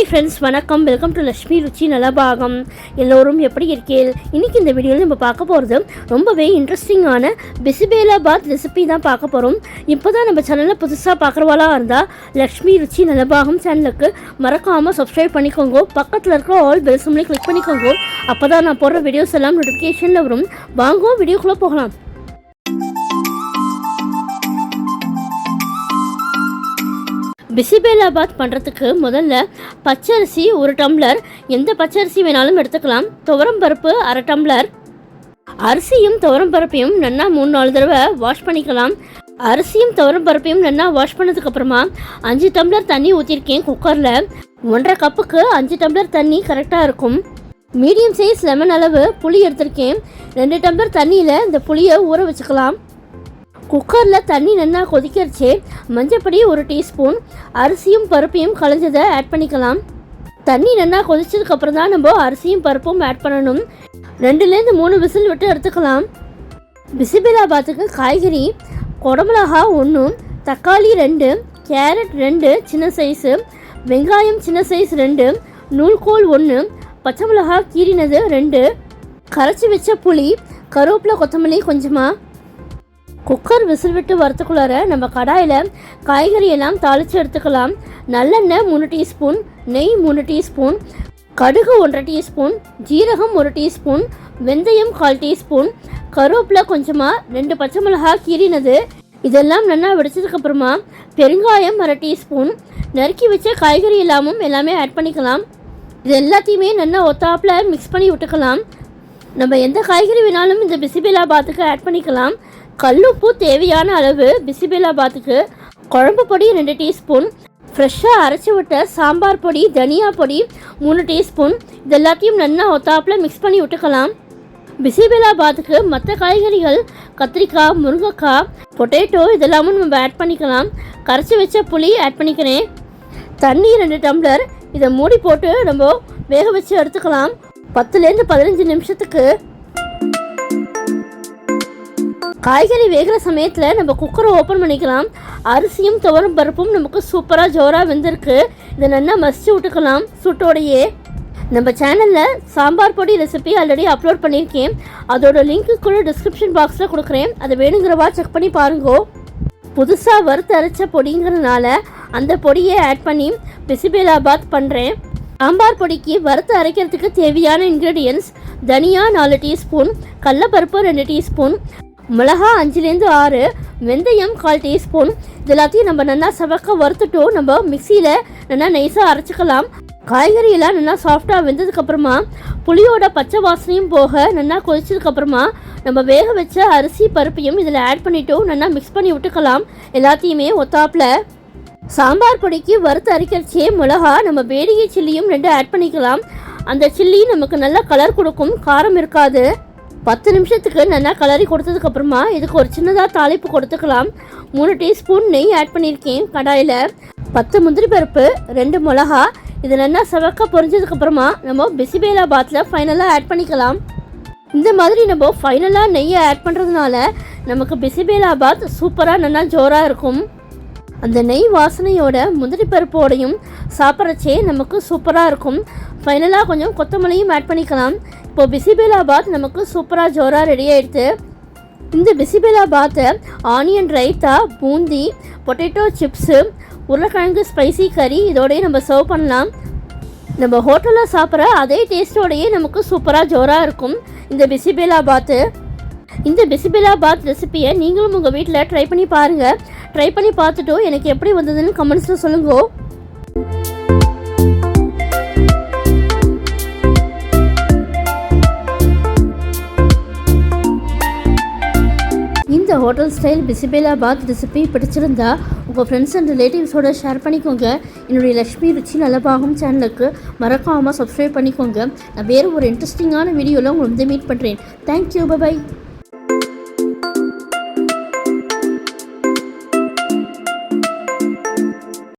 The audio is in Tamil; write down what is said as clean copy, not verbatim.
ஹாய் ஃப்ரெண்ட்ஸ், வணக்கம். வெல்கம் டு லக்ஷ்மி ருச்சி நலபாகம். எல்லோரும் எப்படி இருக்கீர்கள்? இன்றைக்கி இந்த வீடியோவில் நம்ம பார்க்க போகிறது ரொம்பவே இன்ட்ரெஸ்டிங்கான பிசிபேலாபாத் ரெசிபி தான் பார்க்க போகிறோம். இப்போ தான் நம்ம சேனலில் புதுசாக பார்க்குறவாளாக இருந்தால் லக்ஷ்மி ருச்சி நலபாகம் சேனலுக்கு மறக்காமல் சப்ஸ்கிரைப் பண்ணிக்கோங்க. பக்கத்தில் இருக்கிற ஆல் பெல் சிம்லையும் கிளிக் பண்ணிக்கோங்க. அப்போ தான் நான் போடுற வீடியோஸ் எல்லாம் நோட்டிஃபிகேஷனில் வரும். வாங்க வீடியோக்குள்ளே போகலாம். பிசிபேலாபாத் பண்ணுறதுக்கு முதல்ல பச்சரிசி 1 டம்ளர், எந்த பச்சரிசி வேணாலும் எடுத்துக்கலாம். துவரம்பருப்பு 1/2 டம்ளர். அரிசியும் துவரம்பருப்பையும் நல்லா 3-4 தடவை வாஷ் பண்ணிக்கலாம். அரிசியும் துவரம்பருப்பையும் நல்லா வாஷ் பண்ணதுக்கப்புறமா 5 டம்ளர் தண்ணி ஊற்றிருக்கேன் குக்கரில். 1.5 கப்புக்கு 5 டம்ளர் தண்ணி கரெக்டாக இருக்கும். மீடியம் சைஸ் லெமன் அளவு புளி எடுத்திருக்கேன். 2 டம்ளர் தண்ணியில் இந்த புளியை ஊற வச்சுக்கலாம். குக்கரில் தண்ணி நல்லா கொதிக்கிறச்சே மஞ்சப்பொடி 1 டீஸ்பூன், அரிசியும் பருப்பையும் களைஞ்சதை ஆட் பண்ணிக்கலாம். தண்ணி நல்லா கொதிச்சதுக்கப்புறம் தான் நம்ம அரிசியும் பருப்பும் ஆட் பண்ணணும். 2-3 விசில் விட்டு எடுத்துக்கலாம். பிசிபேலாபாத்துக்கு காய்கறி குடமிளகா 1, தக்காளி 2, கேரட் 2 சின்ன சைஸு, வெங்காயம் சின்ன சைஸ் 2, நூல்கோல் 1, பச்சை மிளகா கீரினது 2, கரைச்சி வச்ச புளி, கருவேப்பிலை கொத்தமல்லி கொஞ்சமாக. குக்கர் விசில் விட்டு வரத்துக்குள்ளார நம்ம கடாயில் காய்கறி எல்லாம் தாளித்து எடுத்துக்கலாம். நல்லெண்ணெய் 3 டீஸ்பூன், நெய் 3 டீஸ்பூன், கடுகு 1/2 டீஸ்பூன், ஜீரகம் 1 டீஸ்பூன், வெந்தயம் 1/4 டீஸ்பூன், கருவேப்பிலை கொஞ்சமாக, 2 பச்சை மிளகா கீரினது. இதெல்லாம் நல்லா வெடிச்சதுக்கப்புறமா பெருங்காயம் 1/2 டீஸ்பூன், நறுக்கி வச்ச காய்கறி எல்லாமே ஆட் பண்ணிக்கலாம். இது எல்லாத்தையுமே நல்லா ஒத்தாப்பில் மிக்ஸ் பண்ணி விட்டுக்கலாம். நம்ம எந்த காய்கறி வேணாலும் இந்த பிசிபேலாபாத்துக்கு ஆட் பண்ணிக்கலாம். கல்லுப்பு தேவையான அளவு பிசிபேலாபாத்துக்கு, குழம்பு பொடி 2 டீஸ்பூன், ஃப்ரெஷ்ஷாக அரைச்சி விட்ட சாம்பார் பொடி, தனியா பொடி 3 டீஸ்பூன். இது எல்லாத்தையும் நல்லா ஒத்தாப்பில் மிக்ஸ் பண்ணி விட்டுக்கலாம். பிசிபேலாபாத்துக்கு மற்ற காய்கறிகள் கத்திரிக்காய், முருங்கைக்காய், பொட்டேட்டோ இதெல்லாமும் நம்ம ஆட் பண்ணிக்கலாம். கரைச்சி வச்ச புளி ஆட் பண்ணிக்கிறேன். தண்ணி 2 டம்ளர். இதை மூடி போட்டு நம்ம வேக வச்சு எடுத்துக்கலாம். 10-15 நிமிஷத்துக்கு. காய்கறி வேகிற சமயத்தில் நம்ம குக்கரை ஓப்பன் பண்ணிக்கலாம். அரிசியும் துவரம் பருப்பும் நமக்கு சூப்பராக ஜோராக வெந்திருக்கு. இதை நல்லா மசிச்சு விட்டுக்கலாம் சூட்டோடையே. நம்ம சேனலில் சாம்பார் பொடி ரெசிபி ஆல்ரெடி அப்லோட் பண்ணியிருக்கேன். அதோட லிங்க்கு கூட டிஸ்கிரிப்ஷன் பாக்ஸில் கொடுக்குறேன். அதை வேணுங்கிறவா செக் பண்ணி பாருங்கோ. புதுசாக வறுத்து அரைச்ச பொடிங்கிறதுனால அந்த பொடியை ஆட் பண்ணி பிசிபேலாபாத் பண்ணுறேன். சாம்பார் பொடிக்கு வறுத்து அரைக்கிறதுக்கு தேவையான இன்க்ரீடியன்ட்ஸ்: தனியா 4 டீஸ்பூன், கடலப்பருப்பு 2 டீஸ்பூன், மிளகா 5-6, வெந்தயம் 1/4 டீஸ்பூன். இது எல்லாத்தையும் நம்ம நல்லா சவக்க வறுத்துட்டோம். நம்ம மிக்சியில் நல்லா நைஸாக அரைச்சிக்கலாம். காய்கறியெல்லாம் நல்லா சாஃப்டாக வெந்ததுக்கப்புறமா புளியோட பச்சை வாசனையும் போக நல்லா கொதிச்சதுக்கப்புறமா நம்ம வேக வச்ச அரிசி பருப்பையும் இதில் ஆட் பண்ணிவிட்டோம். நல்லா மிக்ஸ் பண்ணி விட்டுக்கலாம் எல்லாத்தையுமே ஒத்தாப்பில். சாம்பார் பொடிக்கு வறுத்து அரைக்கிறச்சே மிளகா நம்ம பேடிகை சில்லியும் 2 ஆட் பண்ணிக்கலாம். அந்த சில்லி நமக்கு நல்லா கலர் கொடுக்கும், காரம் இருக்காது. 10 நிமிஷத்துக்கு நல்லா கலரி கொடுத்ததுக்கப்புறமா இதுக்கு ஒரு சின்னதாக தாளிப்பு கொடுத்துக்கலாம். 3 டீஸ்பூன் நெய் ஆட் பண்ணியிருக்கேன் கடாயில். 10 முந்திரி பருப்பு, 2 மிளகா. இது நல்லா சவக்க பொரிஞ்சதுக்கப்புறமா நம்ம பிசிபேலாபாத்தில் ஃபைனலாக ஆட் பண்ணிக்கலாம். இந்த மாதிரி நம்ம ஃபைனலாக நெய்யை ஆட் பண்ணுறதுனால நமக்கு பிசிபேலாபாத் சூப்பராக நல்லா ஜோராக இருக்கும். அந்த நெய் வாசனையோட முந்திரி பருப்போடையும் சாப்பிட்றச்சே நமக்கு சூப்பராக இருக்கும். ஃபைனலாக கொஞ்சம் கொத்தமல்லியும் ஆட் பண்ணிக்கலாம். இப்போது பிசிபேலாபாத் நமக்கு சூப்பராக ஜோராக ரெடி ஆகிடுது. இந்த பிசிபேலாபாத்தை onion raita, boondi, potato chips, உருளைக்கிழங்கு ஸ்பைசி கறி இதோடையே நம்ம சர்வ் பண்ணலாம். நம்ம ஹோட்டலில் சாப்பிட்ற அதே டேஸ்ட்டோடையே நமக்கு சூப்பராக ஜோராக இருக்கும் இந்த பிசிபேலாபாத்து. இந்த பிசிபேலாபாத் ரெசிப்பியை நீங்களும் உங்கள் வீட்டில் ட்ரை பண்ணி பாருங்கள். ட்ரை பண்ணி பார்த்துட்டு எனக்கு எப்படி வந்ததுன்னு கமெண்ட்ஸில் சொல்லுங்க. இந்த ஹோட்டல் ஸ்டைல் பிசிபேலாபாத் ரெசிபி பிடிச்சிருந்தா உங்கள் ஃப்ரெண்ட்ஸ் அண்ட் ரிலேட்டிவ்ஸோடு ஷேர் பண்ணிக்கோங்க. என்னுடைய லக்ஷ்மி ருச்சி நலபாகம் சேனலுக்கு மறக்காமல் சப்ஸ்கிரைப் பண்ணிக்கோங்க. நான் வேறு ஒரு இன்ட்ரெஸ்டிங்கான வீடியோவில் உங்களை மீட் பண்ணுறேன். Thank you, by.